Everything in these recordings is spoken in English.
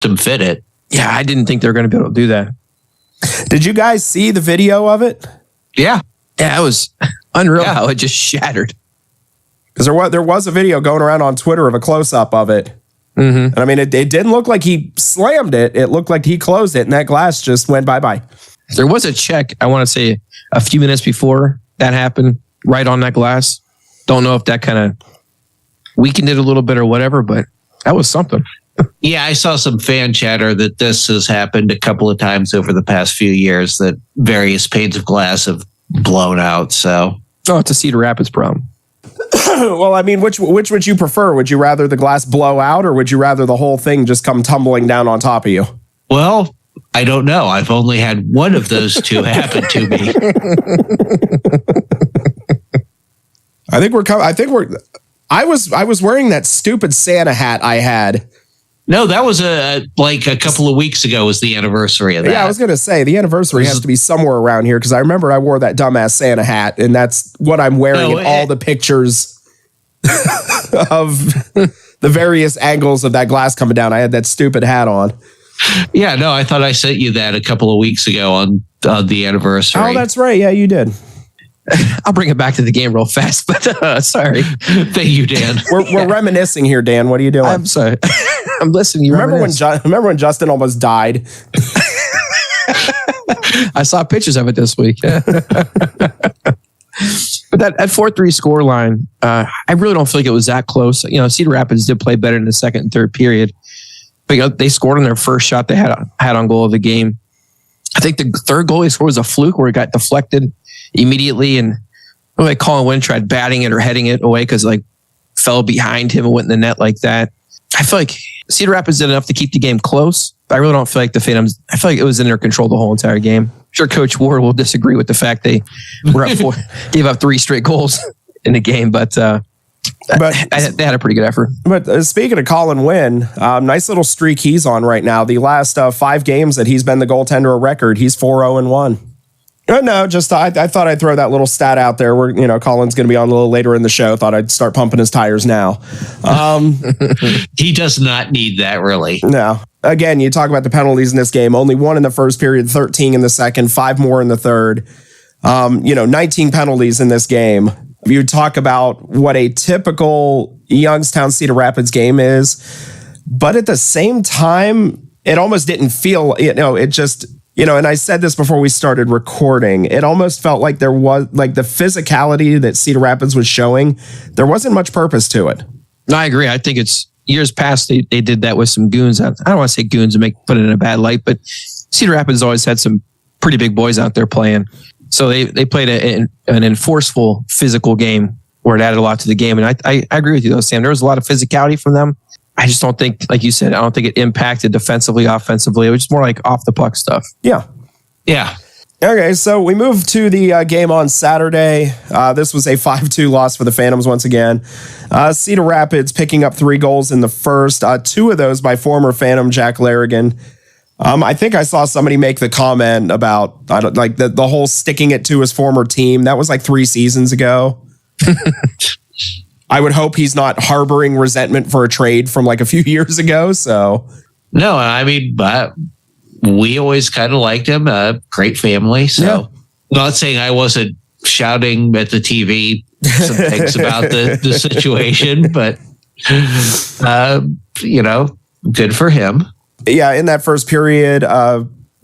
to fit it. Yeah, I didn't think they were going to be able to do that. Did you guys see the video of it? Yeah. Yeah, it was unreal how it just shattered. Because there was a video going around on Twitter of a close-up of it. And I mean, it didn't look like he slammed it. It looked like he closed it, and that glass just went bye-bye. There was a check, I want to say, a few minutes before that happened, right on that glass. Don't know if that kind of weakened it a little bit or whatever, but that was something. Yeah, I saw some fan chatter that this has happened a couple of times over the past few years, that various panes of glass have blown out. So, it's a Cedar Rapids problem. Well, I mean, which would you prefer? Would you rather the glass blow out, or would you rather the whole thing just come tumbling down on top of you? Well, I don't know. I've only had one of those two happen to me. I was wearing that stupid Santa hat I had. No, that was like a couple of weeks ago was the anniversary of that. Yeah, I was going to say the anniversary has to be somewhere around here, because I remember I wore that dumbass Santa hat, and that's what I'm wearing in all the pictures of the various angles of that glass coming down. I had that stupid hat on. Yeah, no, I thought I sent you that a couple of weeks ago on the anniversary. Oh, that's right. Yeah, you did. I'll bring it back to the game real fast, but sorry. Thank you, Dan. We're reminiscing here, Dan. What are you doing? I'm sorry. I'm listening. You remember when Justin almost died? I saw pictures of it this week. But that 4-3 score line, I really don't feel like it was that close. You know, Cedar Rapids did play better in the second and third period, but they scored on their first shot they had on goal of the game. I think the third goal they scored was a fluke where it got deflected immediately, and like Colin Wynn tried batting it or heading it away because like fell behind him and went in the net like that. I feel like Cedar Rapids did enough to keep the game close, but I really don't feel like the Phantoms. I feel like it was in their control the whole entire game. I'm sure Coach Ward will disagree with the fact they were up gave up 3 straight goals in the game, but they had a pretty good effort. But speaking of Colin Wynn, nice little streak he's on right now. The last 5 games that he's been the goaltender of record, he's 4-0-1. No, just I thought I'd throw that little stat out there where, Colin's going to be on a little later in the show. Thought I'd start pumping his tires now. He does not need that, really. No. Again, you talk about the penalties in this game. Only 1 in the first period, 13 in the second, 5 more in the third. 19 penalties in this game. You talk about what a typical Youngstown Cedar Rapids game is, but at the same time, it almost didn't feel, it just... and I said this before we started recording, it almost felt like there was, like, the physicality that Cedar Rapids was showing, there wasn't much purpose to it. No, I agree. I think it's years past they did that with some goons. I don't want to say goons and put it in a bad light, but Cedar Rapids always had some pretty big boys out there playing. So they played an enforceful physical game where it added a lot to the game. And I agree with you though, Sam. There was a lot of physicality from them. I just don't think, like you said, I don't think it impacted defensively, offensively. It was just more like off the puck stuff. Yeah. Yeah. Okay, so we move to the game on Saturday. This was a 5-2 loss for the Phantoms once again. Cedar Rapids picking up 3 goals in the first, 2 of those by former Phantom Jack Larrigan. I think I saw somebody make the comment about the whole sticking it to his former team. That was like 3 seasons ago. I would hope he's not harboring resentment for a trade from like a few years ago. So no, I mean, but we always kind of liked him. Great family. So not saying I wasn't shouting at the TV some things about the situation, but good for him. Yeah, in that first period,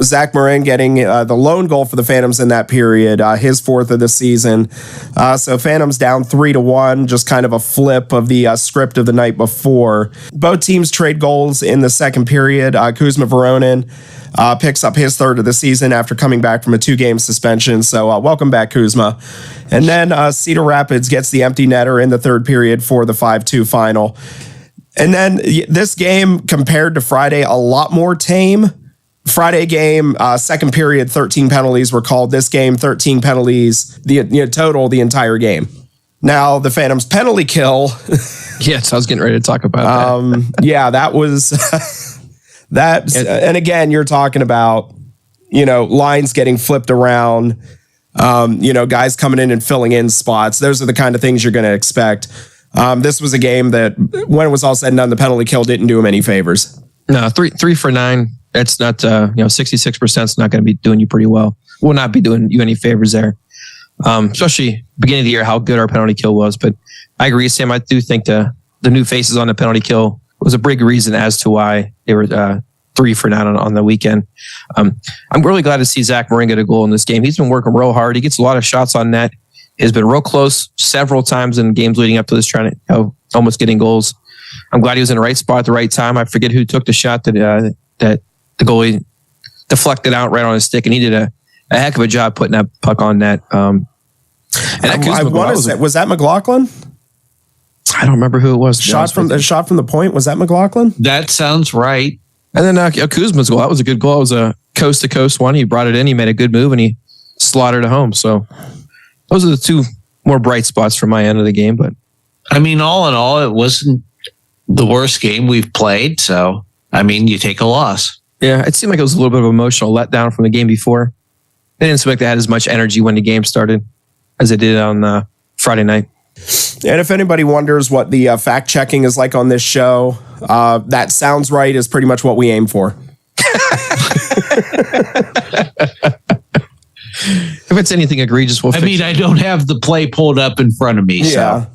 Zach Morin getting the lone goal for the Phantoms in that period, his 4th of the season. So Phantoms down 3-1, just kind of a flip of the script of the night before. Both teams trade goals in the second period. Kuzma Voronin picks up his 3rd of the season after coming back from a 2-game suspension. So welcome back, Kuzma. And then Cedar Rapids gets the empty netter in the 3rd period for the 5-2 final. And then this game compared to Friday, a lot more tame. Friday game, second period, 13 penalties were called. This game, 13 penalties, total the entire game. Now, the Phantoms penalty kill. Yes, I was getting ready to talk about that. Yeah, that was... and again, you're talking about, lines getting flipped around, guys coming in and filling in spots. Those are the kind of things you're going to expect. This was a game that, when it was all said and done, the penalty kill didn't do him any favors. No, three for 9. That's not 66% is not going to be doing you pretty well. Will not be doing you any favors there. Especially beginning of the year, how good our penalty kill was. But I agree, Sam. I do think the new faces on the penalty kill was a big reason as to why they were 3 for 9 on the weekend. I'm really glad to see Zach Marin get a goal in this game. He's been working real hard. He gets a lot of shots on net. He's been real close several times in games leading up to this, trying to almost getting goals. I'm glad he was in the right spot at the right time. I forget who took the shot that the goalie deflected out right on his stick, and he did a heck of a job putting that puck on net. And I want to say, was that McLaughlin? I don't remember who it was. Shot from the point. Was that McLaughlin? That sounds right. And then Kuzma's goal. That was a good goal. It was a coast to coast one. He brought it in. He made a good move and he slaughtered it home. So those are the two more bright spots from my end of the game. But I mean, all in all, it wasn't the worst game we've played. So I mean, you take a loss. Yeah, it seemed like it was a little bit of an emotional letdown from the game before. They didn't seem like they had as much energy when the game started as they did on Friday night. And if anybody wonders what the fact checking is like on this show, that sounds right is pretty much what we aim for. If it's anything egregious, we'll fix it. I don't have the play pulled up in front of me. Yeah.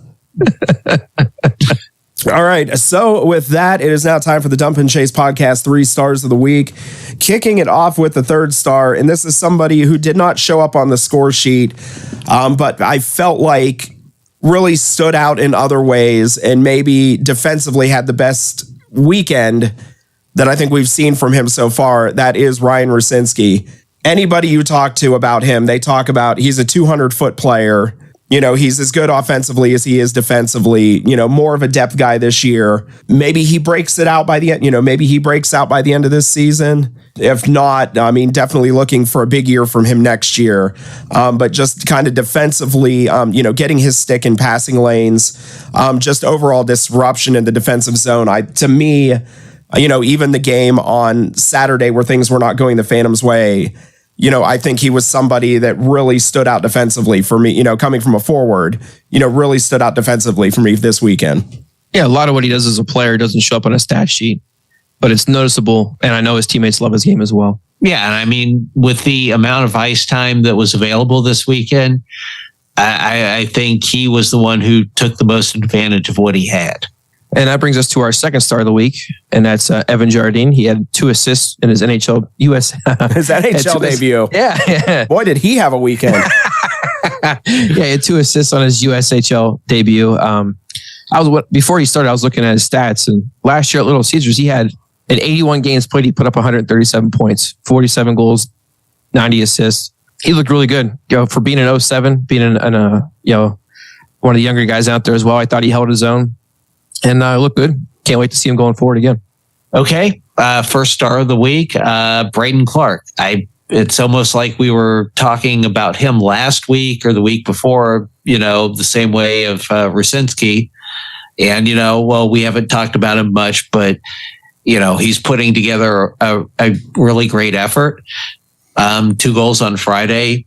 So. All right. So with that, it is now time for the Dump and Chase podcast 3 stars of the week. Kicking it off with the 3rd star. And this is somebody who did not show up on the score sheet, but I felt like really stood out in other ways and maybe defensively had the best weekend that I think we've seen from him so far. That is Ryan Rusinski. Anybody you talk to about him, they talk about he's a 200-foot player. You know, he's as good offensively as he is defensively, more of a depth guy this year. Maybe he breaks it out by the end, maybe he breaks out by the end of this season. If not, I mean, definitely looking for a big year from him next year. But just kind of defensively, getting his stick in passing lanes, just overall disruption in the defensive zone. To me, even the game on Saturday where things were not going the Phantoms' way, I think he was somebody that really stood out defensively for me, coming from a forward, really stood out defensively for me this weekend. Yeah, a lot of what he does as a player doesn't show up on a stat sheet, but it's noticeable. And I know his teammates love his game as well. Yeah. And I mean, with the amount of ice time that was available this weekend, I think he was the one who took the most advantage of what he had. And that brings us to our 2nd star of the week, and that's Evan Jardine. He had 2 assists in his his NHL debut. Yeah. Boy, did he have a weekend. Yeah, he had 2 assists on his USHL debut. Before he started, I was looking at his stats, and last year at Little Caesars, he had in 81 games played, he put up 137 points, 47 goals, 90 assists. He looked really good, for being an 07, being one of the younger guys out there as well. I thought he held his own. And look good. Can't wait to see him going forward again. Okay. 1st star of the week, Braden Clark. It's almost like we were talking about him last week or the week before, the same way of Rusinski. And, we haven't talked about him much, but, he's putting together a really great effort. 2 goals on Friday,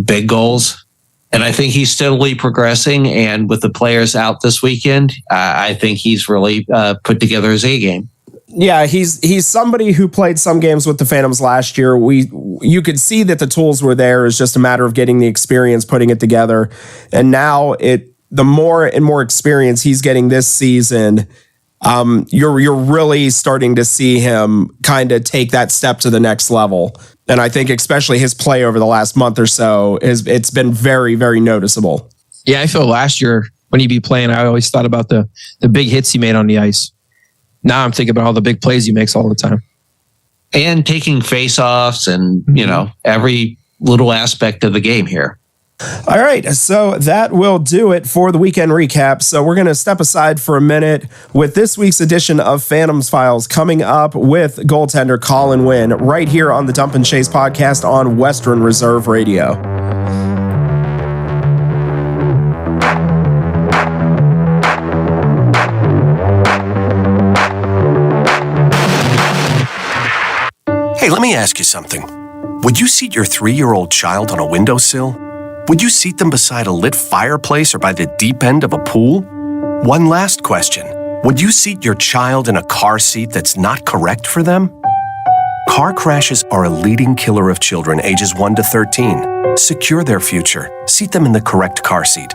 big goals. And I think he's steadily progressing. And with the players out this weekend, I think he's really put together his A game. Yeah, he's somebody who played some games with the Phantoms last year. You could see that the tools were there. It's just a matter of getting the experience, putting it together. And now the more and more experience he's getting this season, you're really starting to see him kind of take that step to the next level. And I think especially his play over the last month or so, it's been very, very noticeable. Yeah, I feel last year when he'd be playing, I always thought about the big hits he made on the ice. Now I'm thinking about all the big plays he makes all the time. And taking face-offs and, every little aspect of the game here. All right, so that will do it for the weekend recap. So we're going to step aside for a minute with this week's edition of Phantoms Files coming up with goaltender Colin Wynn right here on the Dump and Chase podcast on Western Reserve Radio. Hey, let me ask you something. Would you seat your 3-year-old child on a windowsill? Would you seat them beside a lit fireplace or by the deep end of a pool? One last question. Would you seat your child in a car seat that's not correct for them? Car crashes are a leading killer of children ages 1 to 13. Secure their future. Seat them in the correct car seat.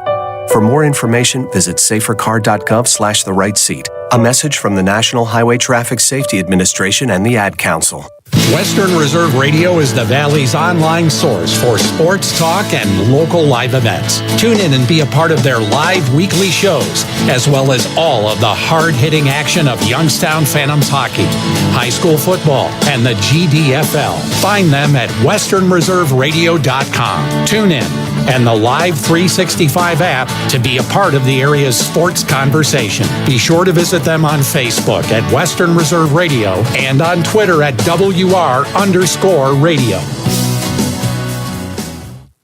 For more information, visit safercar.gov/the right seat. A message from the National Highway Traffic Safety Administration and the Ad Council. Western Reserve Radio is the Valley's online source for sports talk and local live events. Tune in and be a part of their live weekly shows, as well as all of the hard-hitting action of Youngstown Phantoms hockey, high school football, and the GDFL. Find them at westernreserveradio.com. Tune in and the Live 365 app to be a part of the area's sports conversation. Be sure to visit them on Facebook at Western Reserve Radio and on Twitter at WR_radio.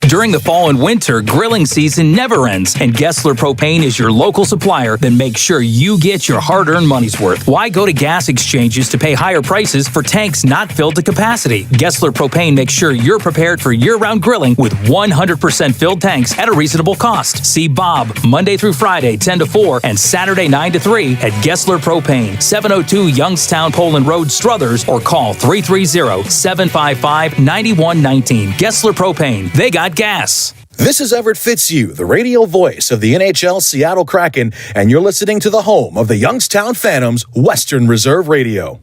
During the fall and winter, grilling season never ends, and Gessler Propane is your local supplier that makes sure you get your hard-earned money's worth. Why go to gas exchanges to pay higher prices for tanks not filled to capacity? Gessler Propane makes sure you're prepared for year-round grilling with 100% filled tanks at a reasonable cost. See Bob Monday through Friday, 10 to 4, and Saturday, 9 to 3 at Gessler Propane, 702 Youngstown Poland Road, Struthers, or call 330-755-9119. Gessler Propane. They got gas. This is Everett Fitzhugh, the radio voice of the NHL Seattle Kraken, and you're listening to the home of the Youngstown Phantoms, Western Reserve Radio.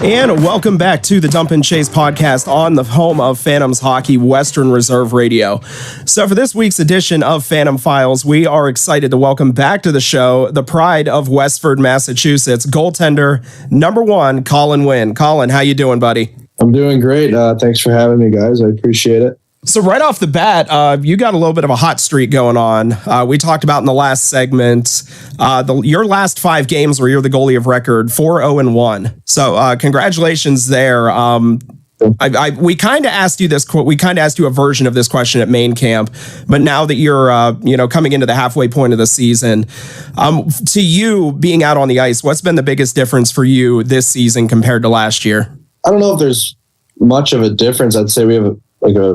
And welcome back to the Dump and Chase podcast on the home of Phantoms Hockey, Western Reserve Radio. So for this week's edition of Phantom Files, we are excited to welcome back to the show the pride of Westford, Massachusetts, goaltender #1, Colin Wynn. Colin, how you doing, buddy? I'm doing great. Thanks for having me, guys. I appreciate it. So right off the bat, you got a little bit of a hot streak going on. We talked about in the last segment, your last 5 games where you're the goalie of record, 4-0-1. So congratulations there. We kind of asked you this. We kind of asked you a version of this question at main camp, but now that you're coming into the halfway point of the season, to you being out on the ice, what's been the biggest difference for you this season compared to last year? I don't know if there's much of a difference. I'd say we have a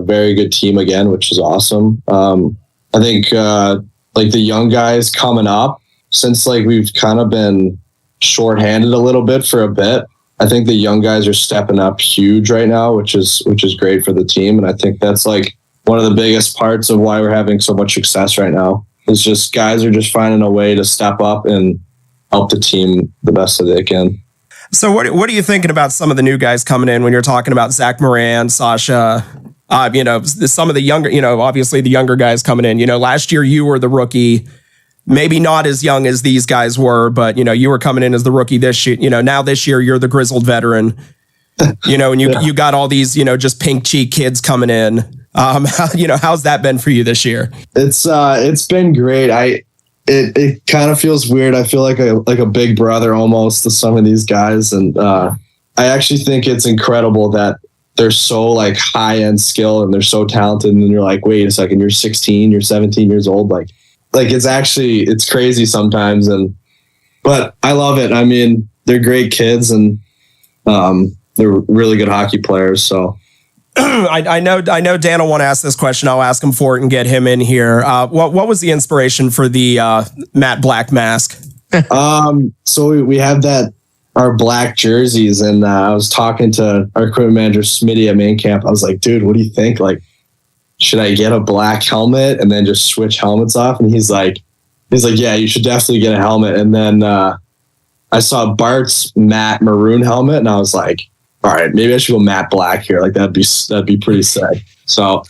very good team again, which is awesome. I think the young guys coming up, since we've kind of been shorthanded a little bit for a bit, I think the young guys are stepping up huge right now, which is great for the team. And I think that's one of the biggest parts of why we're having so much success right now. It's just guys are just finding a way to step up and help the team the best that they can. So what are you thinking about some of the new guys coming in when you're talking about Zach Moran, Sasha, some of the younger, obviously the younger guys coming in? Last year you were the rookie, maybe not as young as these guys were, but you were coming in as the rookie this year. Now this year you're the grizzled veteran, and you got all these, just pink cheek kids coming in. How's that been for you this year? It's been great. It kind of feels weird. I feel like a big brother almost to some of these guys. And I actually think it's incredible that they're so high end skill and they're so talented. And you're like, wait a second, you're 16, you're 17 years old. It's crazy sometimes. But I love it. I mean, they're great kids and they're really good hockey players. So I know Dan will want to ask this question. I'll ask him for it and get him in here. What was the inspiration for the matte black mask? So we have our black jerseys, and I was talking to our equipment manager Smitty at main camp. I was like, dude, what do you think? Should I get a black helmet and then just switch helmets off? And he's like, yeah, you should definitely get a helmet. And then I saw Bart's matte maroon helmet, and I was like, all right, maybe I should go matte black here. That'd be pretty sick. So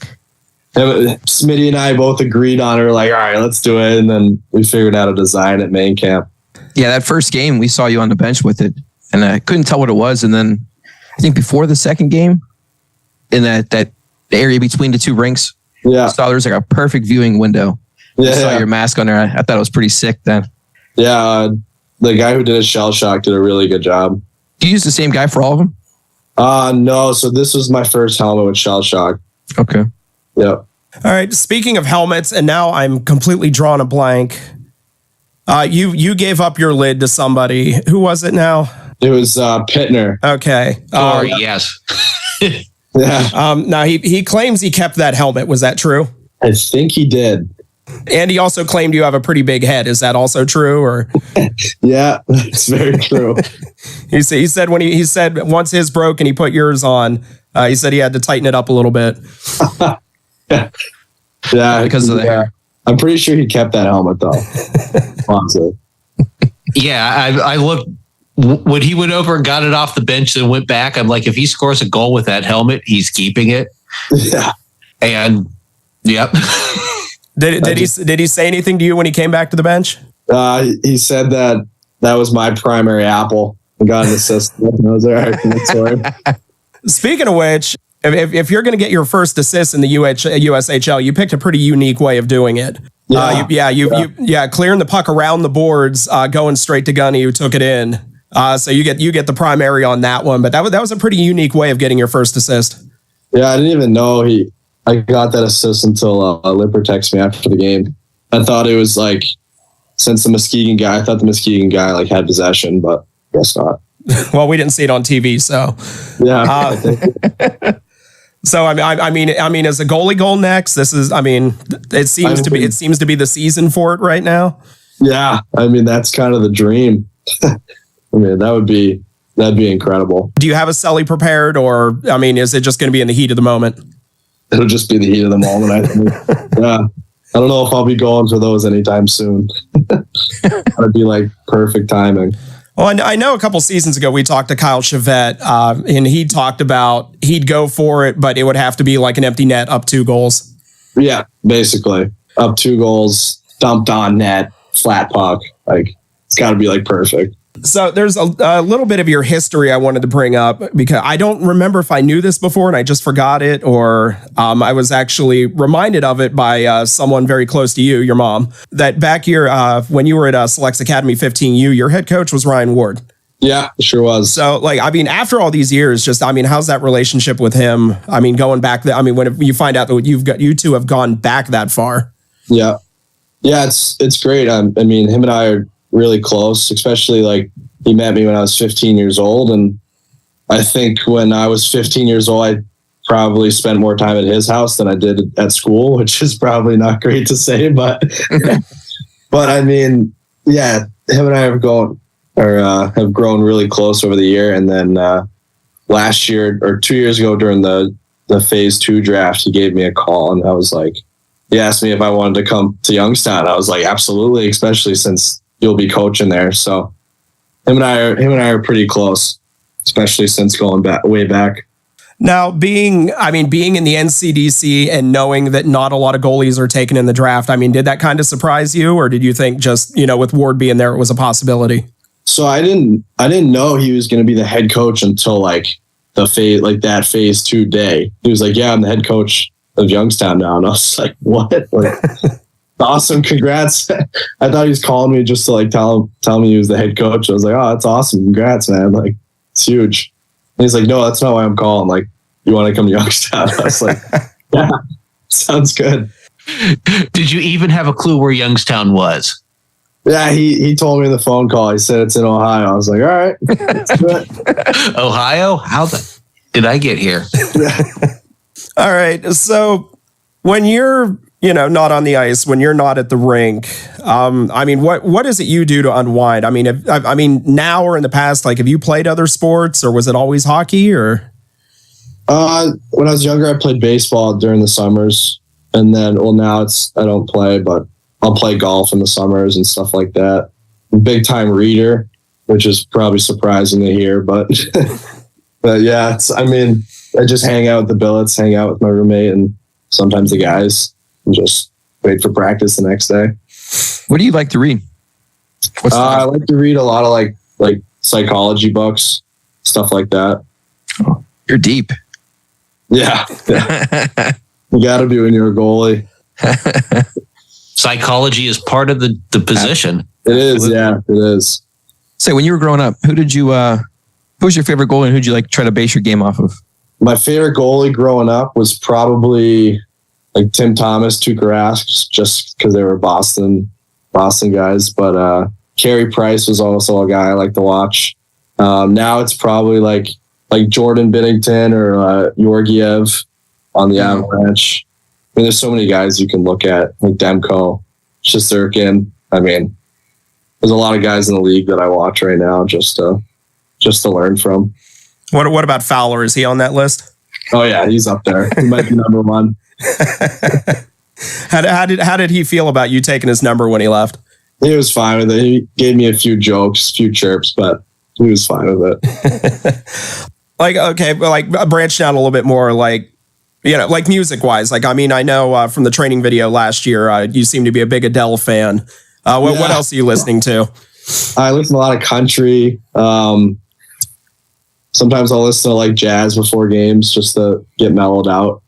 Smitty and I both agreed on it. We're like, all right, let's do it. And then we figured out a design at main camp. Yeah, that first game, we saw you on the bench with it, and I couldn't tell what it was. And then I think before the second game, in that area between the two rinks, I saw there was a perfect viewing window. I saw your mask on there. I thought it was pretty sick then. Yeah, the guy who did a shell shock did a really good job. Do you use the same guy for all of them? No. So this was my first helmet with shell shock. Okay. Yep. All right. Speaking of helmets, and now I'm completely drawn a blank. You gave up your lid to somebody. Who was it now? It was Pittner. Okay. Yes. Yeah. Now he claims he kept that helmet. Was that true? I think he did. And he also claimed you have a pretty big head. Is that also true? Or yeah, that's very true. he said when he said once his broke and he put yours on, he said he had to tighten it up a little bit. Yeah, because of the hair. I'm pretty sure he kept that helmet though. Honestly. Yeah, I looked when he went over and got it off the bench and went back. I'm like, if he scores a goal with that helmet, he's keeping it. Yeah. And yep. Did he say anything to you when he came back to the bench? He said that was my primary apple. I got an assist. I was all right. Speaking of which, if you're going to get your first assist in the USHL, you picked a pretty unique way of doing it. Clearing the puck around the boards, going straight to Gunny, who took it in. So you get the primary on that one. But that was a pretty unique way of getting your first assist. Yeah, I didn't even know I got that assist until Lipper texted me after the game. I thought it was like, since the Muskegon guy, I thought the Muskegon guy like had possession, but I guess not. Well, we didn't see it on TV, so yeah. So I mean, is a goalie goal next? This is, it seems to be the season for it right now. Yeah, I mean that's kind of the dream. I mean that'd be incredible. Do you have a celly prepared, or is it just going to be in the heat of the moment? It'll just be the heat of the moment. I think. Yeah, I don't know if I'll be going for those anytime soon. That'd be like perfect timing. Well, I know a couple seasons ago we talked to Kyle Chevette, and he talked about he'd go for it, but it would have to be like an empty net up 2 goals. Yeah, basically up 2 goals, dumped on net, flat puck. Like it's got to be like perfect. So there's a little bit of your history I wanted to bring up because I don't remember if I knew this before and I just forgot it, or I was actually reminded of it by someone very close to you, your mom, that back here when you were at Selects Academy 15U, your head coach was Ryan Ward. Yeah, sure was. So after all these years, how's that relationship with him? Going back, when you find out that you two have gone back that far. Yeah. Yeah, it's great. Him and I are really close, especially like he met me when I was 15 years old. And I think when I was 15 years old, I probably spent more time at his house than I did at school, which is probably not great to say, but, but him and I have grown really close over the year. And then last year or 2 years ago during the phase 2 draft, he gave me a call and I was like, he asked me if I wanted to come to Youngstown. I was like, absolutely, especially since you'll be coaching there. So him and I are pretty close, especially since going way back. Now, being in the NCDC and knowing that not a lot of goalies are taken in the draft, did that kind of surprise you, or did you think just, with Ward being there, it was a possibility? So I didn't know he was going to be the head coach until like that phase 2 day. He was like, yeah, I'm the head coach of Youngstown now. And I was like, what? Like, awesome, congrats. I thought he was calling me just to like tell me he was the head coach. I was like, oh, that's awesome, congrats, man, like it's huge. And he's like, no, that's not why I'm calling, like, you want to come to Youngstown? I was like, yeah, sounds good. Did you even have a clue where Youngstown was? Yeah, he told me in the phone call, he said it's in Ohio. I was like, all right, that's good. Ohio? How did I get here? All right, so when you're not on the ice, when you're not at the rink, what is it you do to unwind? Now or in the past, like, have you played other sports, or was it always hockey? Or when I was younger, I played baseball during the summers, and then now I don't play, but I'll play golf in the summers and stuff like that. I'm a big time reader, which is probably surprising to hear, but but yeah, I just hang out with the billets, hang out with my roommate, and sometimes the guys. And just wait for practice the next day. What do you like to read? I like to read a lot of like psychology books, stuff like that. Oh, you're deep. Yeah. You got to be when you're a goalie. Psychology is part of the position. It is, yeah, it is. So when you were growing up, who was your favorite goalie, and who'd you like try to base your game off of? My favorite goalie growing up was probably like Tim Thomas, Tuukka Rask, just because they were Boston guys. But Carey Price was also a guy I like to watch. Now it's probably like like Jordan Binnington or Georgiev on the Avalanche. I mean, there's so many guys you can look at, like Demko, Shesterkin. I mean, there's a lot of guys in the league that I watch right now just to learn from. What about Fowler? Is he on that list? Oh yeah, he's up there. He might be number one. How did he feel about you taking his number when he left? He was fine with it. He gave me a few jokes, a few chirps, but he was fine with it. Like, okay, like branching out a little bit more, like, you know, like music wise. Like, I mean, I know from the training video last year, you seem to be a big Adele fan. What else are you listening to? I listen to a lot of country. Sometimes I'll listen to like jazz before games just to get mellowed out.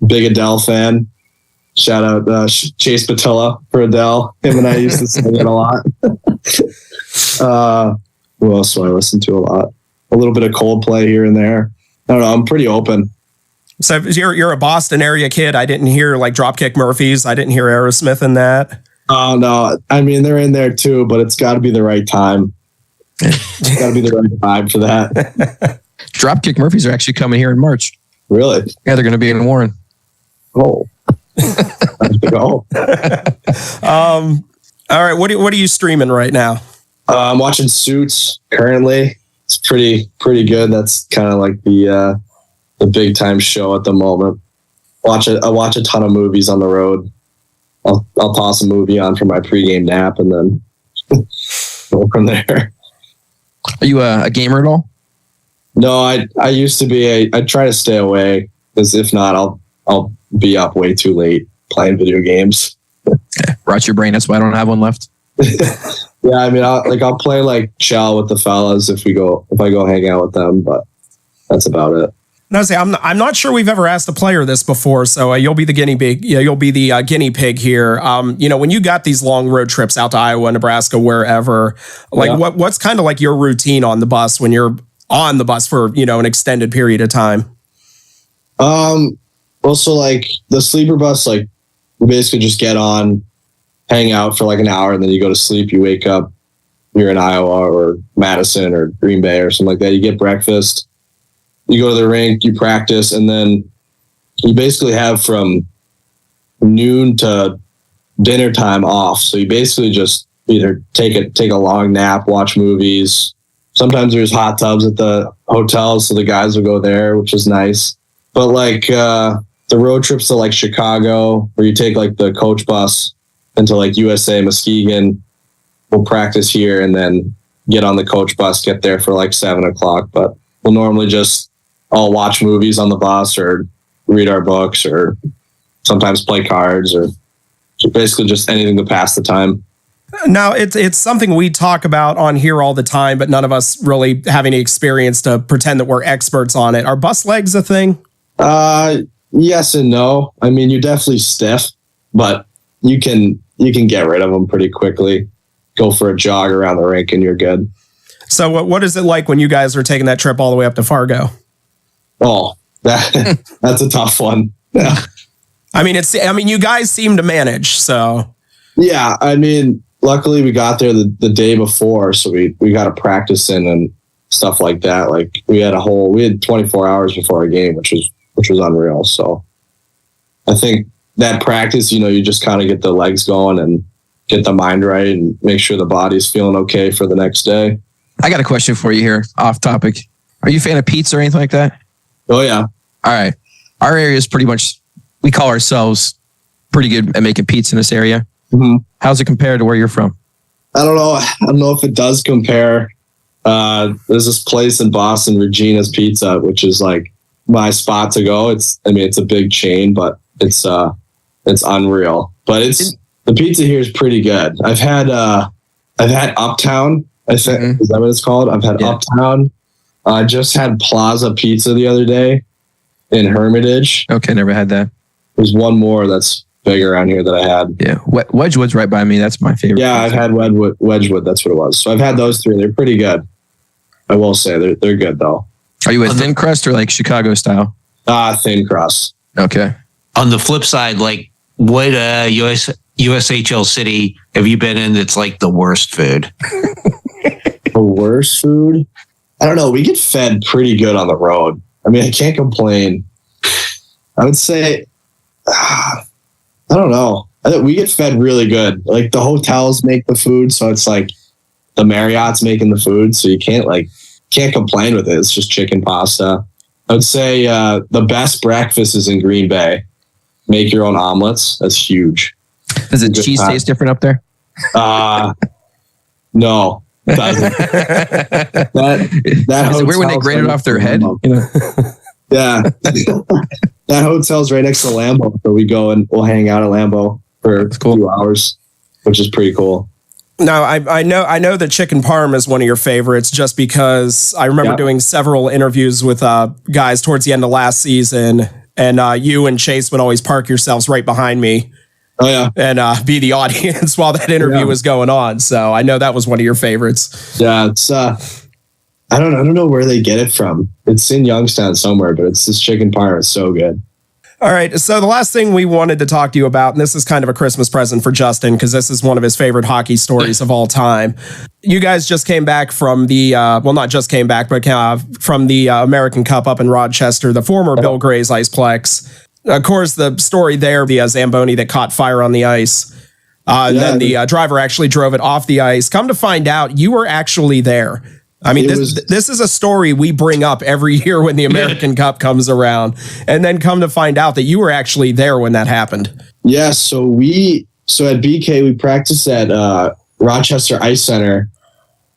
Big Adele fan. Shout out Chase Patilla for Adele. Him and I used to sing it a lot. Who else do I listen to a lot? A little bit of Coldplay here and there. I don't know. I'm pretty open. So you're a Boston area kid. I didn't hear like Dropkick Murphys. I didn't hear Aerosmith in that. Oh no. I mean, they're in there too, but it's got to be the right time. It's got to be the right vibe for that. Dropkick Murphys are actually coming here in March. Really? Yeah, they're going to be in Warren. Oh. Go. All right. What are you streaming right now? I'm watching Suits currently. It's pretty good. That's kind of like the big time show at the moment. I watch a ton of movies on the road. I'll toss a movie on for my pregame nap and then go from there. Are you a gamer at all? No, I used to be. I try to stay away because if not, I'll be up way too late playing video games. Rot your brain. That's why I don't have one left. Yeah, I mean, I'll play like Shell with the fellas if I go hang out with them, but that's about it. No, I'm not sure we've ever asked a player this before, so you'll be the guinea pig. Yeah, you'll be the guinea pig here. You know, when you got these long road trips out to Iowa, Nebraska, wherever, like what's kind of like your routine on the bus when you're on the bus for, you know, an extended period of time? Also, like the sleeper bus, like you basically just get on, hang out for like an hour, and then you go to sleep. You wake up, you're in Iowa or Madison or Green Bay or something like that. You get breakfast. You go to the rink, you practice, and then you basically have from noon to dinner time off. So you basically just either take a long nap, watch movies. Sometimes there's hot tubs at the hotels, so the guys will go there, which is nice. But like the road trips to like Chicago, where you take like the coach bus into like USA Muskegon, we'll practice here and then get on the coach bus, get there for like 7:00. But we'll normally just all watch movies on the bus or read our books or sometimes play cards or basically just anything to pass the time. Now, it's something we talk about on here all the time, but none of us really have any experience to pretend that we're experts on it. Are bus legs a thing? Yes and no. I mean, you're definitely stiff, but you can get rid of them pretty quickly. Go for a jog around the rink and you're good. So what is it like when you guys are taking that trip all the way up to Fargo? Oh, that's a tough one. Yeah. I mean, you guys seem to manage, so. Yeah, I mean, luckily we got there the day before, so we got to practice in and stuff like that. Like we had 24 hours before our game, which was unreal. So I think that practice, you know, you just kind of get the legs going and get the mind right and make sure the body's feeling okay for the next day. I got a question for you here, off topic. Are you a fan of pizza or anything like that? Oh, yeah. All right. Our area is pretty much, we call ourselves pretty good at making pizza in this area. Mm-hmm. How's it compared to where you're from? I don't know. I don't know if it does compare. There's this place in Boston, Regina's Pizza, which is like my spot to go. It's a big chain, but it's unreal. But the pizza here is pretty good. I've had Uptown. I think is that what it's called? I've had Uptown. I just had Plaza Pizza the other day in Hermitage. Okay, never had that. There's one more that's big around here that I had. Yeah, Wedgwood's right by me. That's my favorite. Yeah, I've had Wedgwood. That's what it was. So I've had those three. They're pretty good. I will say they're good though. Are you a thin crust or like Chicago style? Thin crust. Okay. On the flip side, like what USHL city have you been in that's like the worst food? The worst food? I don't know. We get fed pretty good on the road. I mean, I can't complain. I would say, I don't know. I think we get fed really good. Like the hotels make the food, so it's like the Marriott's making the food, so you can't complain with it. It's just chicken pasta. I would say the best breakfast is in Green Bay. Make your own omelets. That's huge. Does the cheese taste different up there? No. It doesn't. That is it weird when they grate it off their head? You know? Yeah. That hotel's right next to Lambeau, so we go and we'll hang out at Lambeau for a few hours, which is pretty cool. No, I know that chicken parm is one of your favorites just because I remember doing several interviews with guys towards the end of last season, and you and Chase would always park yourselves right behind me. Oh yeah, and be the audience while that interview was going on. So I know that was one of your favorites. Yeah, it's I don't know where they get it from. It's in Youngstown somewhere, but it's this chicken parm. It's so good. All right. So the last thing we wanted to talk to you about, and this is kind of a Christmas present for Justin, because this is one of his favorite hockey stories of all time. You guys just came back from the, well, not just came back, but from the American Cup up in Rochester, the former Bill Gray's Iceplex. Of course, the story there, the Zamboni that caught fire on the ice. And then the driver actually drove it off the ice. Come to find out, you were actually there. I mean, this is a story we bring up every year when the American Cup comes around, and then come to find out that you were actually there when that happened. Yeah, so at BK, we practiced at Rochester Ice Center,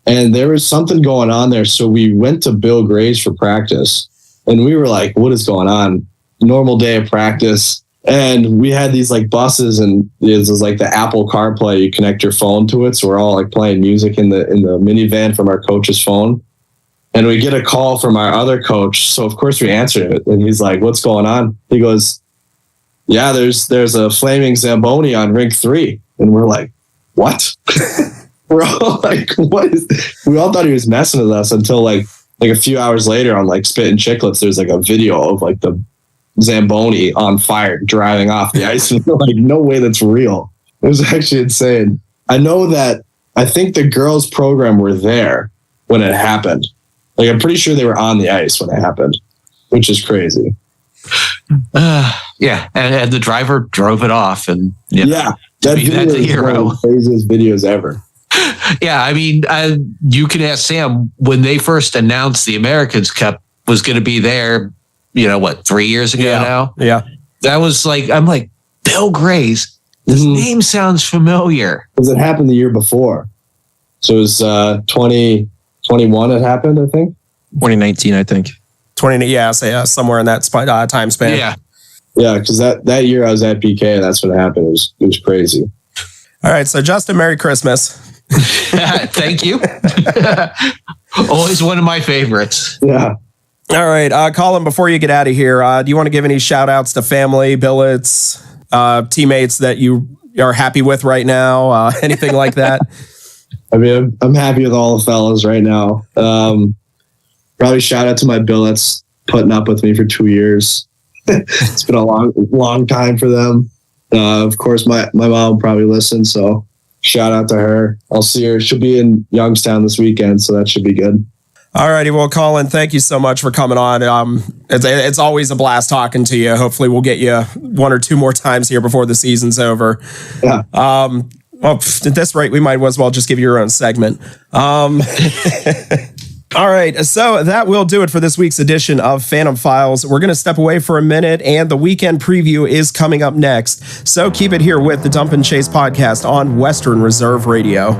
and there was something going on there. So we went to Bill Gray's for practice, and we were like, what is going on? Normal day of practice. And we had these like buses, and it was like the Apple CarPlay. You connect your phone to it, so we're all like playing music in the minivan from our coach's phone. And we get a call from our other coach, so of course we answered it. And he's like, "What's going on?" He goes, "Yeah, there's a flaming Zamboni on rink 3." And we're like, "What?" We're all like, "What is?" We all thought he was messing with us until like a few hours later on like Spit and Chicklets. There's like a video of like the Zamboni on fire driving off the ice, and we're like, no way that's real. It was actually insane. I think the girls program were there when it happened. Like, I'm pretty sure they were on the ice when it happened, which is crazy. Yeah, and the driver drove it off, and that's a hero. One of the craziest videos ever. Yeah, I mean, you can ask Sam when they first announced the Americans Cup was going to be there. 3 years ago now? Yeah. That was like, I'm like, Bill Gray's. This name sounds familiar. Because it happened the year before. So it was 2021 it happened, I think. 2019, I think. Somewhere in that time span. Yeah. Yeah, because that year I was at BK, and that's what happened. It was crazy. All right, so Justin, Merry Christmas. Thank you. Always one of my favorites. Yeah. All right, Colin, before you get out of here, do you want to give any shout outs to family, billets, teammates that you are happy with right now? Anything like that? I mean, I'm happy with all the fellas right now. Probably shout out to my billets putting up with me for 2 years. It's been a long time for them. Of course, my mom will probably listen, so shout out to her. I'll see her. She'll be in Youngstown this weekend, so that should be good. All righty. Well, Colin, thank you so much for coming on. It's always a blast talking to you. Hopefully we'll get you 1 or 2 more times here before the season's over. Yeah. Well, at this rate, we might as well just give you your own segment. All right. So that will do it for this week's edition of Phantom Files. We're going to step away for a minute, and the weekend preview is coming up next. So keep it here with the Dump and Chase podcast on Western Reserve Radio.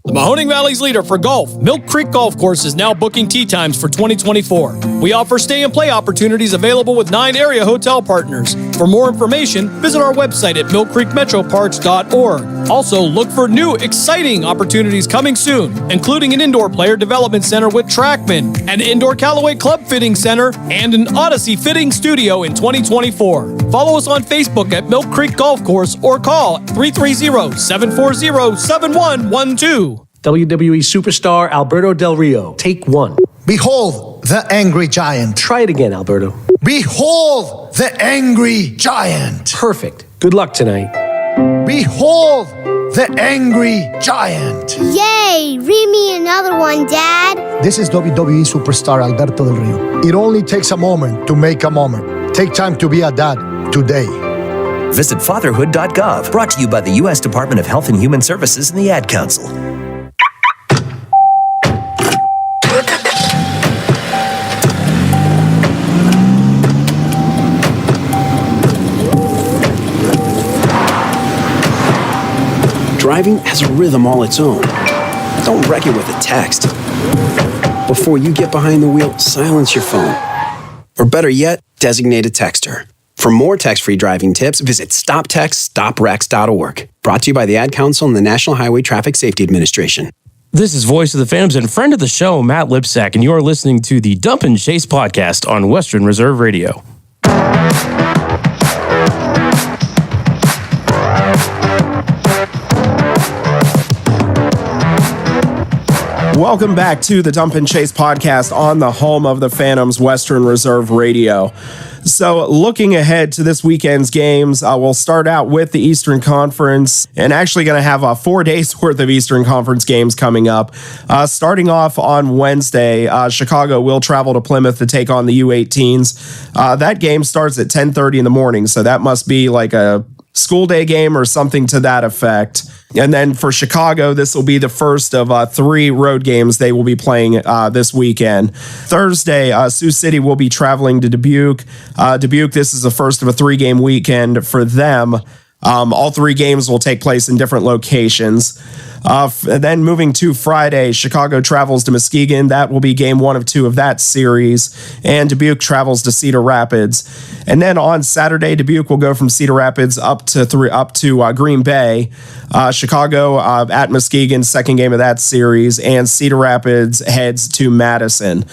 Mahoning Valley's leader for golf, Milk Creek Golf Course, is now booking tee times for 2024. We offer stay and play opportunities available with 9 area hotel partners. For more information, visit our website at millcreekmetroparks.org. Also, look for new, exciting opportunities coming soon, including an indoor player development center with Trackman, an indoor Callaway club fitting center, and an Odyssey fitting studio in 2024. Follow us on Facebook at Milk Creek Golf Course or call 330-740-7112. WWE superstar Alberto Del Rio. Take 1. Behold, the angry giant. Try it again, Alberto. Behold the angry giant. Perfect. Good luck tonight. Behold the angry giant. Yay! Read me another one, Dad. This is WWE superstar Alberto Del Rio. It only takes a moment to make a moment. Take time to be a dad today. Visit fatherhood.gov. Brought to you by the U.S. Department of Health and Human Services and the Ad Council. Driving has a rhythm all its own. Don't wreck it with a text. Before you get behind the wheel, silence your phone. Or better yet, designate a texter. For more text-free driving tips, visit stoptextstoprex.org. Brought to you by the Ad Council and the National Highway Traffic Safety Administration. This is Voice of the Phantoms and friend of the show, Matt Lipsack, and you are listening to the Dump and Chase podcast on Western Reserve Radio. Welcome back to the Dump and Chase podcast on the home of the Phantoms, Western Reserve Radio. So looking ahead to this weekend's games, we'll start out with the Eastern Conference and actually going to have 4 days worth of Eastern Conference games coming up. Starting off on Wednesday, Chicago will travel to Plymouth to take on the U18s. That game starts at 10:30 in the morning, so that must be like a school day game or something to that effect. And then for Chicago, this will be the first of 3 road games they will be playing this weekend. Thursday, Sioux City will be traveling to Dubuque. Dubuque, this is the first of a 3-game weekend for them. All 3 games will take place in different locations. And then moving to Friday, Chicago travels to Muskegon. That will be game 1 of 2 of that series. And Dubuque travels to Cedar Rapids. And then on Saturday, Dubuque will go from Cedar Rapids up to Green Bay. Chicago at Muskegon, second game of that series. And Cedar Rapids heads to Madison.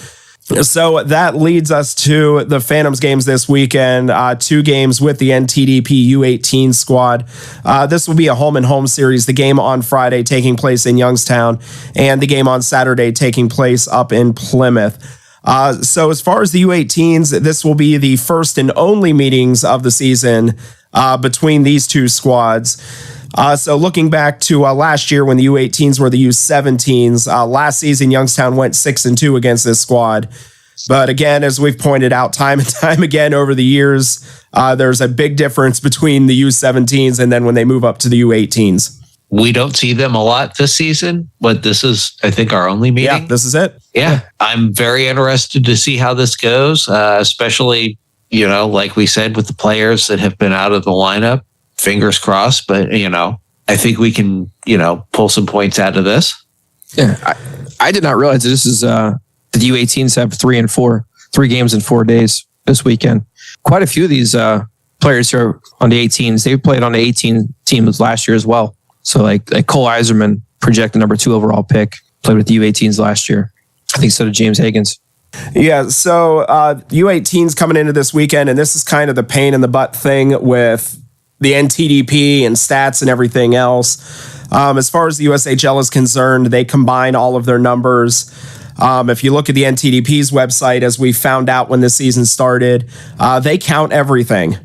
So that leads us to the Phantoms games this weekend. 2 games with the NTDP U18 squad. This will be a home-and-home series. The game on Friday taking place in Youngstown, and the game on Saturday taking place up in Plymouth. So as far as the U18s, this will be the first and only meetings of the season between these 2 squads. So looking back to last year when the U18s were the U17s, last season Youngstown went 6-2 against this squad. But again, as we've pointed out time and time again over the years, there's a big difference between the U17s and then when they move up to the U18s. We don't see them a lot this season, but this is, I think, our only meeting. Yeah, this is it. Yeah, I'm very interested to see how this goes, especially, like we said, with the players that have been out of the lineup. Fingers crossed, but I think we can, pull some points out of this. Yeah, I did not realize that this is the U18s have 3 games in 4 days this weekend. Quite a few of these players who are on the 18s, they played on the 18 teams last year as well. So like Cole Iserman, projected number 2 overall pick, played with the U18s last year. I think so did James Higgins. Yeah, so U18s coming into this weekend, and this is kind of the pain in the butt thing with the NTDP and stats and everything else. As far as the USHL is concerned, they combine all of their numbers. If you look at the NTDP's website, as we found out when the season started, they count everything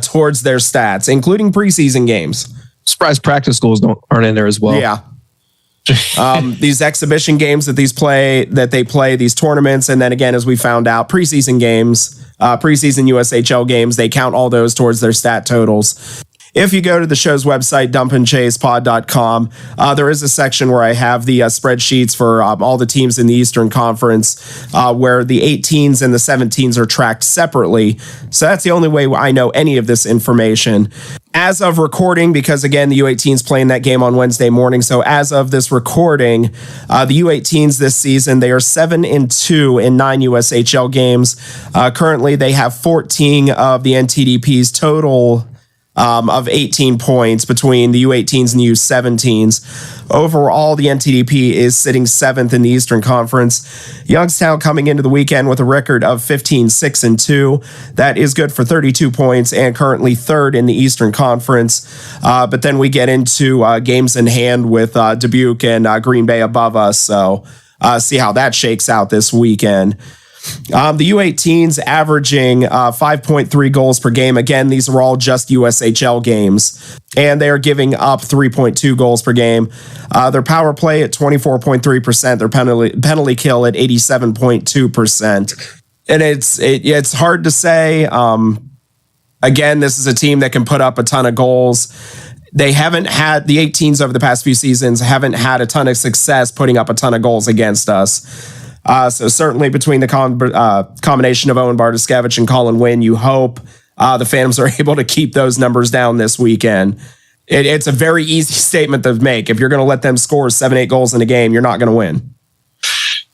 towards their stats, including preseason games. Surprised practice goals aren't in there as well. Yeah. These exhibition games that they play, these tournaments, and then again, as we found out, preseason games, preseason USHL games, they count all those towards their stat totals. If you go to the show's website, dumpandchasepod.com, there is a section where I have the spreadsheets for all the teams in the Eastern Conference, where the 18s and the 17s are tracked separately. So that's the only way I know any of this information. As of recording, because again, the U18s playing that game on Wednesday morning. So as of this recording, the U18s this season, they are 7-2 in 9 USHL games. Currently, they have 14 of the NTDP's total of 18 points between the U18s and the U17s. Overall, the NTDP is sitting 7th in the Eastern Conference. Youngstown coming into the weekend with a record of 15-6-2. That is good for 32 points and currently 3rd in the Eastern Conference. But then we get into games in hand with Dubuque and Green Bay above us. So see how that shakes out this weekend. The U18s averaging 5.3 goals per game. Again, these are all just USHL games, and they are giving up 3.2 goals per game. Their power play at 24.3%. Their penalty kill at 87.2%. And it's hard to say. Again, this is a team that can put up a ton of goals. They haven't had, the 18s over the past few seasons haven't had a ton of success putting up a ton of goals against us. So certainly between the combination of Owen Bartoszewicz and Colin Wynn, you hope the Phantoms are able to keep those numbers down this weekend. It's a very easy statement to make. If you're going to let them score 7-8 goals in a game, you're not going to win.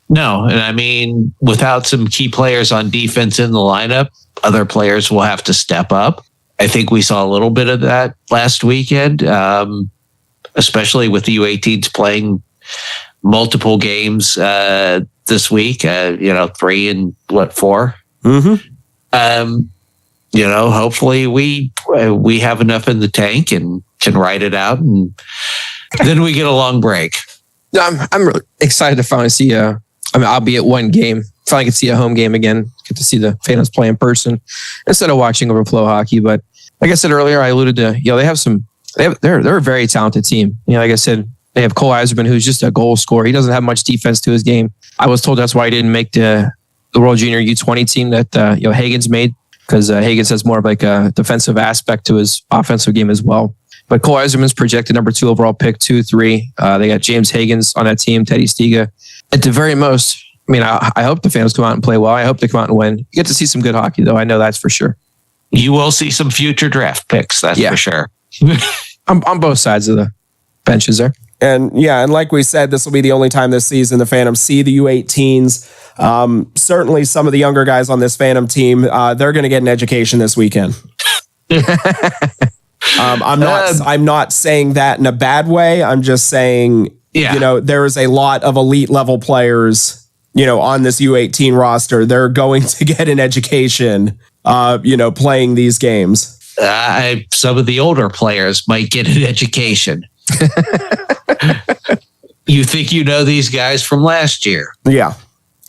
No, and I mean, without some key players on defense in the lineup, other players will have to step up. I think we saw a little bit of that last weekend, especially with the U18s playing multiple games this week. 3 and 4. Mm-hmm. Hopefully we have enough in the tank and can ride it out, and then we get a long break. I'm really excited to finally see I'll be at one game. Finally get to see a home game again. Get to see the Phantoms play in person instead of watching over Flow Hockey. But like I said earlier, I alluded to, they're a very talented team. Like I said, they have Cole Eiserman, who's just a goal scorer. He doesn't have much defense to his game. I was told that's why he didn't make the World Junior U20 team that Hagen's made, because Hagen's has more of like a defensive aspect to his offensive game as well. But Cole Eiserman's projected number 2 overall pick, 2-3. They got James Hagens on that team, Teddy Stiga. At the very most, I hope the Phantoms come out and play well. I hope they come out and win. You get to see some good hockey, though. I know that's for sure. You will see some future draft picks, that's for sure. on both sides of the benches there. And like we said, this will be the only time this season the Phantoms see the U18s. Certainly some of the younger guys on this Phantom team, they're going to get an education this weekend. I'm not saying that in a bad way. I'm just saying, there is a lot of elite level players, on this U18 roster. They're going to get an education, playing these games. Some of the older players might get an education. You think you know these guys from last year. Yeah.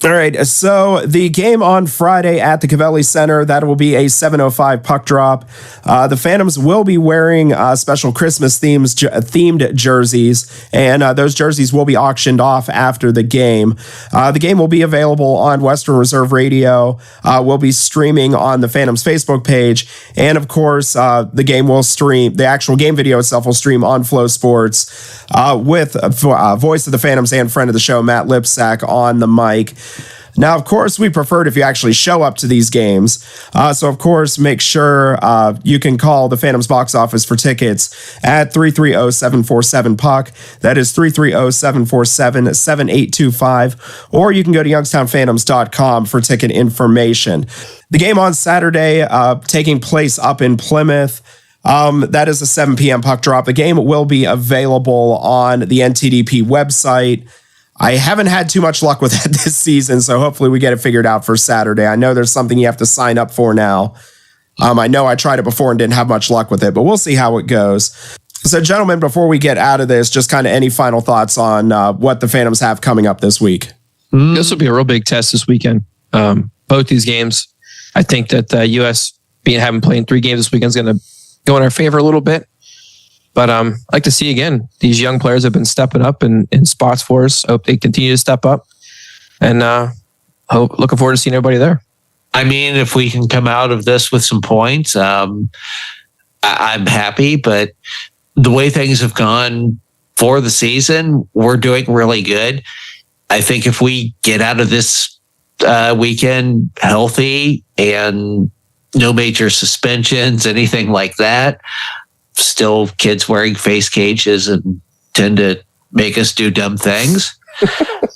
All right, so the game on Friday at the Covelli Center, that will be a 7:05 puck drop. The Phantoms will be wearing special Christmas themed jerseys, and those jerseys will be auctioned off after the game. The game will be available on Western Reserve Radio. We'll be streaming on the Phantoms Facebook page, and of course, the game will stream. The actual game video itself will stream on Flow Sports with voice of the Phantoms and friend of the show, Matt Lipsack, on the mic. Now, of course, we prefer it if you actually show up to these games. So, of course, make sure you can call the Phantoms box office for tickets at 330-747-PUCK. That is 330-747-7825. Or you can go to youngstownphantoms.com for ticket information. The game on Saturday, taking place up in Plymouth. That is a 7 p.m. puck drop. The game will be available on the NTDP website. I haven't had too much luck with that this season, so hopefully we get it figured out for Saturday. I know there's something you have to sign up for now. I know I tried it before and didn't have much luck with it, but we'll see how it goes. So, gentlemen, before we get out of this, just kind of any final thoughts on what the Phantoms have coming up this week? This will be a real big test this weekend. Both these games, I think that the U.S. having played in 3 games this weekend is going to go in our favor a little bit. But I'd like to see, again, these young players have been stepping up in spots for us. I hope they continue to step up. And looking forward to seeing everybody there. I mean, if we can come out of this with some points, I'm happy. But the way things have gone for the season, we're doing really good. I think if we get out of this weekend healthy and no major suspensions, anything like that, still kids wearing face cages and tend to make us do dumb things.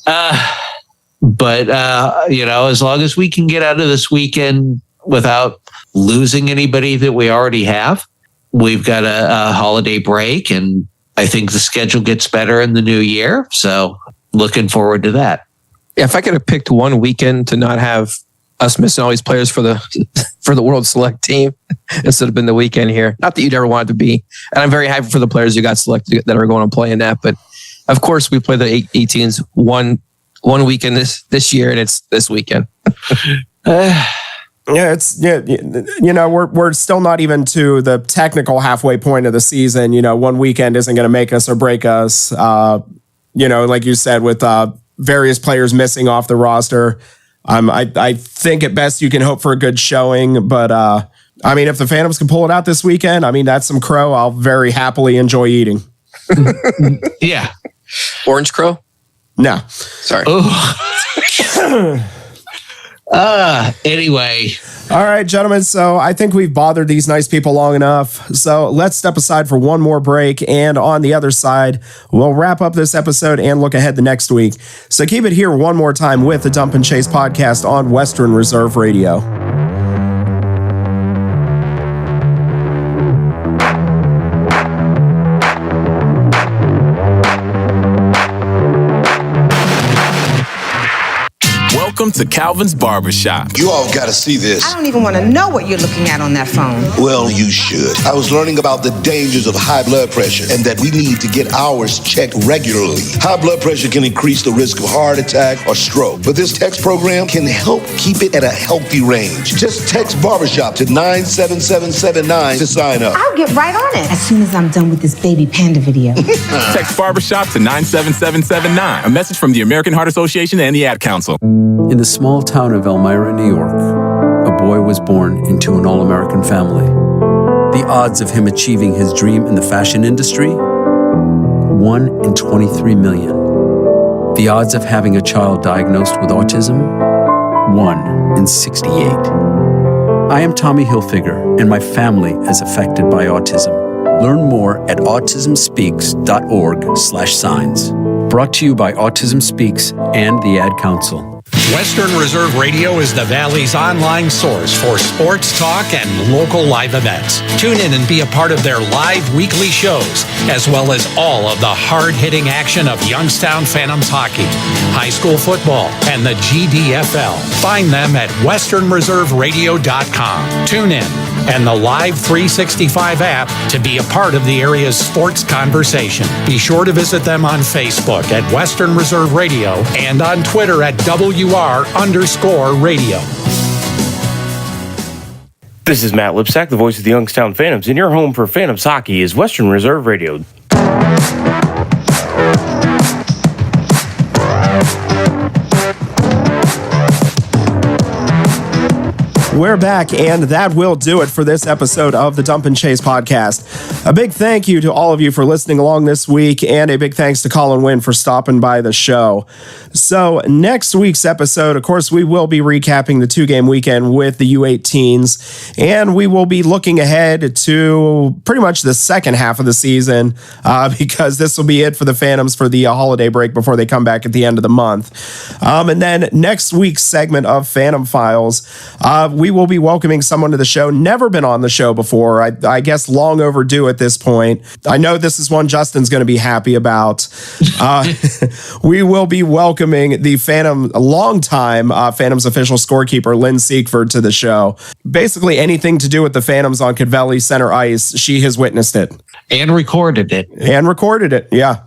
But as long as we can get out of this weekend without losing anybody that we already have, we've got a holiday break, and I think the schedule gets better in the new year. So looking forward to that. Yeah, if I could have picked one weekend to not have us missing all these players for the World Select team instead of been the weekend here. Not that you'd ever want it to be. And I'm very happy for the players who got selected that are going to play in that. But of course, we play the 18s one weekend this year, and it's this weekend. We're still not even to the technical halfway point of the season. One weekend isn't going to make us or break us. Like you said, with various players missing off the roster, I think at best you can hope for a good showing. But if the Phantoms can pull it out this weekend, that's some crow I'll very happily enjoy eating. Yeah. Orange crow? No. Sorry. Anyway. All right, gentlemen. So I think we've bothered these nice people long enough. So let's step aside for one more break. And on the other side, we'll wrap up this episode and look ahead to next week. So keep it here one more time with the Dump and Chase podcast on Western Reserve Radio. Welcome to Calvin's Barbershop. You all got to see this. I don't even want to know what you're looking at on that phone. Well, you should. I was learning about the dangers of high blood pressure and that we need to get ours checked regularly. High blood pressure can increase the risk of heart attack or stroke, but this text program can help keep it at a healthy range. Just text barbershop to 97779 to sign up. I'll get right on it as soon as I'm done with this baby panda video. Text barbershop to 97779. A message from the American Heart Association and the Ad Council. In the small town of Elmira, New York, a boy was born into an all-American family. The odds of him achieving his dream in the fashion industry? 1 in 23 million. The odds of having a child diagnosed with autism? 1 in 68. I am Tommy Hilfiger, and my family is affected by autism. Learn more at autismspeaks.org/signs. Brought to you by Autism Speaks and the Ad Council. Western Reserve Radio is the Valley's online source for sports talk and local live events. Tune in and be a part of their live weekly shows, as well as all of the hard-hitting action of Youngstown Phantoms hockey, high school football, and the GDFL. Find them at westernreserveradio.com. Tune in and the Live 365 app to be a part of the area's sports conversation. Be sure to visit them on Facebook at Western Reserve Radio and on Twitter at WR_radio. This is Matt Lipsack, the voice of the Youngstown Phantoms, and your home for Phantoms hockey is Western Reserve Radio. We're back, and that will do it for this episode of the Dump and Chase podcast. A big thank you to all of you for listening along this week, and a big thanks to Colin Wynn for stopping by the show. So next week's episode, of course, we will be recapping the 2-game weekend with the U18s, and we will be looking ahead to pretty much the second half of the season, because this will be it for the Phantoms for the holiday break before they come back at the end of the month. And then next week's segment of Phantom Files, we will be welcoming someone to the show, never been on the show before. I guess long overdue at this point. I know this is one Justin's going to be happy about. We will be welcoming the longtime Phantoms official scorekeeper, Lynn Siegford, to the show. Basically anything to do with the Phantoms on Cadvelli Center Ice, she has witnessed it. And recorded it. Yeah.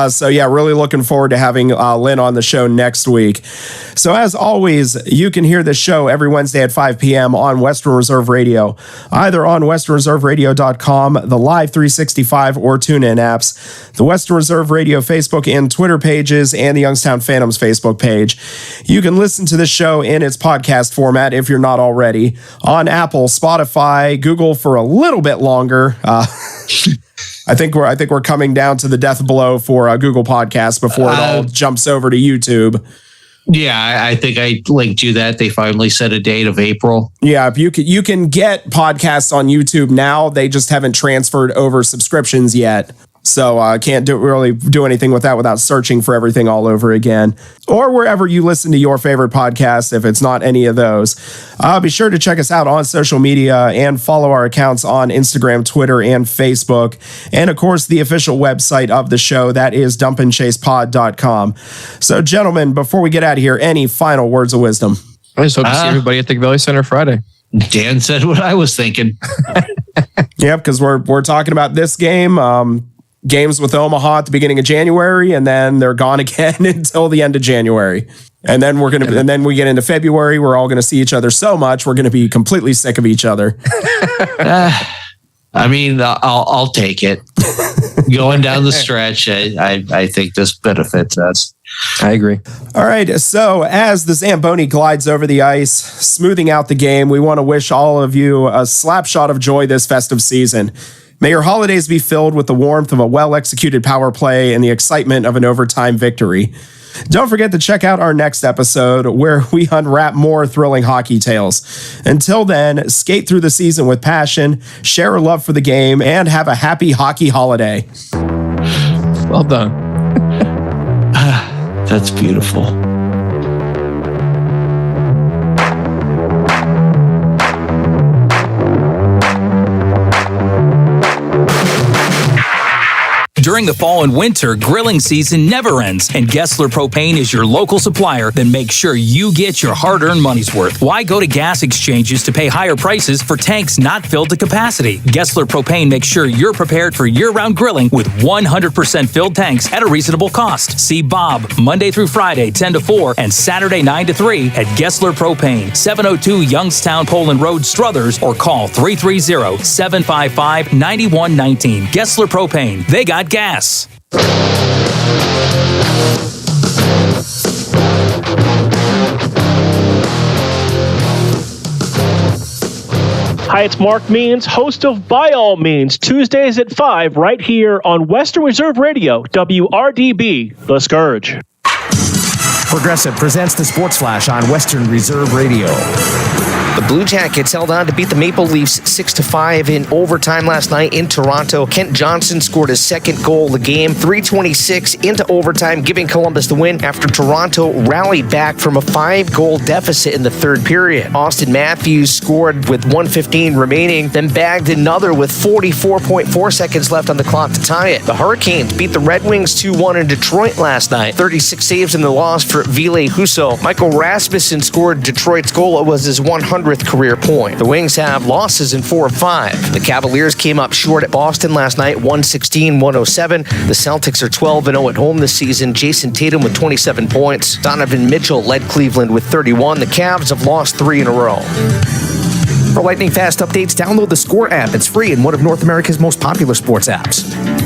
So really looking forward to having Lynn on the show next week. So as always, you can hear this show every Wednesday at 5 p.m. on Western Reserve Radio, either on westernreserveradio.com, the Live 365 or TuneIn apps, the Western Reserve Radio Facebook and Twitter pages, and the Youngstown Phantoms Facebook page. You can listen to this show in its podcast format if you're not already on Apple, Spotify, Google for a little bit longer. I think we're coming down to the death blow for Google Podcasts before it all jumps over to YouTube. Yeah, I think I linked you that. They finally set a date of April. Yeah, you can get podcasts on YouTube now. They just haven't transferred over subscriptions yet. So I can't really do anything with that without searching for everything all over again. Or wherever you listen to your favorite podcast, if it's not any of those. Be sure to check us out on social media and follow our accounts on Instagram, Twitter, and Facebook. And of course, the official website of the show, that is dumpandchasepod.com. So gentlemen, before we get out of here, any final words of wisdom? I just hope to see everybody at the Valley Center Friday. Dan said what I was thinking. Yeah, because we're talking about this game. Games with Omaha at the beginning of January, and then they're gone again until the end of January. And then and then we get into February. We're all going to see each other so much. We're going to be completely sick of each other. I mean, I'll take it. Going down the stretch, I think this benefits us. I agree. All right. So as the Zamboni glides over the ice, smoothing out the game, we want to wish all of you a slap shot of joy this festive season. May your holidays be filled with the warmth of a well-executed power play and the excitement of an overtime victory. Don't forget to check out our next episode where we unwrap more thrilling hockey tales. Until then, skate through the season with passion, share a love for the game, and have a happy hockey holiday. Well done. That's beautiful. During the fall and winter, grilling season never ends, and Gessler Propane is your local supplier. Then make sure you get your hard-earned money's worth. Why go to gas exchanges to pay higher prices for tanks not filled to capacity? Gessler Propane makes sure you're prepared for year-round grilling with 100% filled tanks at a reasonable cost. See Bob Monday through Friday, 10 to 4, and Saturday, 9 to 3 at Gessler Propane, 702 Youngstown Poland Road, Struthers, or call 330-755-9119. Gessler Propane. They got gas. Hi, it's Mark Means, host of By All Means, Tuesdays at 5, right here on Western Reserve Radio, WRDB, The Scourge. Progressive presents the Sports Flash on Western Reserve Radio. The Blue Jackets held on to beat the Maple Leafs 6-5 in overtime last night in Toronto. Kent Johnson scored his second goal of the game, 3:26 into overtime, giving Columbus the win after Toronto rallied back from a 5-goal deficit in the third period. Austin Matthews scored with 1:15 remaining, then bagged another with 44.4 seconds left on the clock to tie it. The Hurricanes beat the Red Wings 2-1 in Detroit last night. 36 saves in the loss for Ville Husso. Michael Rasmussen scored Detroit's goal. It was his 100th career point. The Wings have losses in 4 of 5. The Cavaliers came up short at Boston last night, 116-107. The Celtics are 12-0 at home this season. Jason Tatum with 27 points. Donovan Mitchell led Cleveland with 31. The Cavs have lost 3 in a row. For lightning fast updates, download the Score app. It's free and one of North America's most popular sports apps.